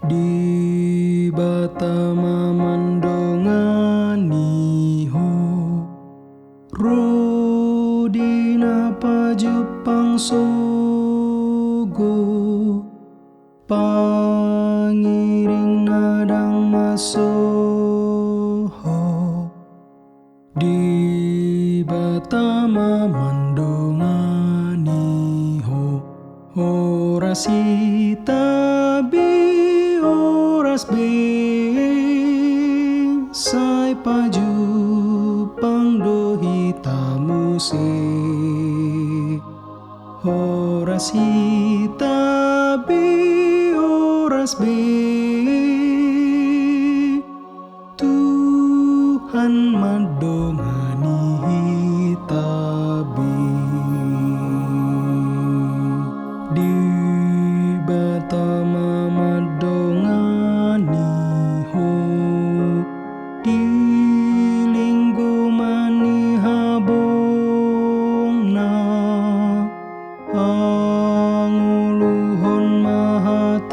Di Batama mandongani ho Rudina pajupang sogo Pangiring nadang masoho Di Batama mandongani ho Orasita oras beng sai pajupang dohitamu se oras hitabi oras beng Tuhan madongani hitabi di Batama madongani ho di linggo mani habong na anguluhon mahatana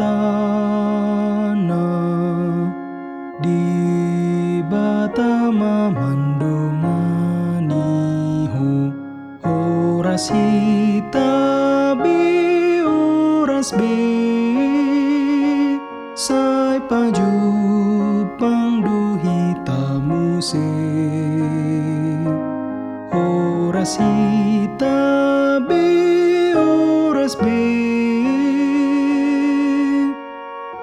di Batama mandongani ho oras hitabi oras be sai pajupang dohitamu se oras hitabi oras be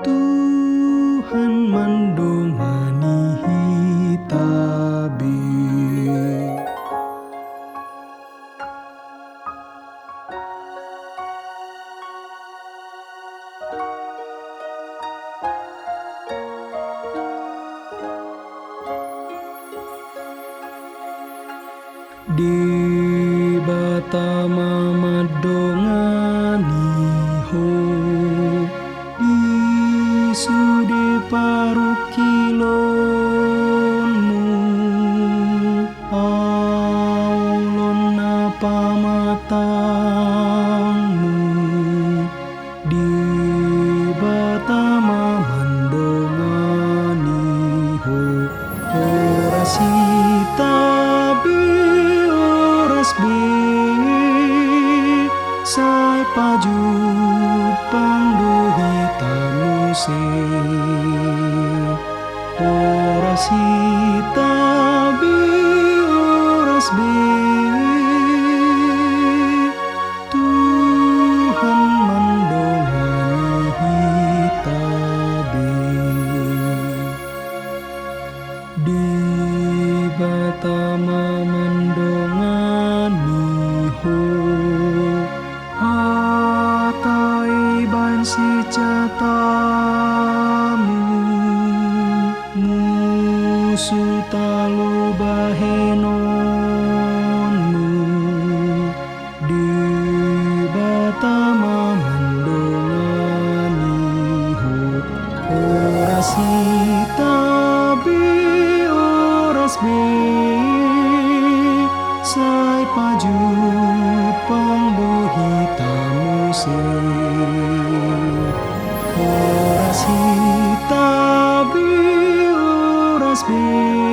Tuhan mandongani hitabi di Batama madongani ho di sude parukilonmu aulon napa matangmu di Batama mandongani ho oras hitabi sai pajupang dohitamu se oras hitabi oras be Tuhan mandongani hitabi di Batama mandongani ho hatai ban si catamu musuh talu bahenonmu di Batama mandongani ho oras hitabi oras be sai pajupang dohitamu se oras hitabi oras be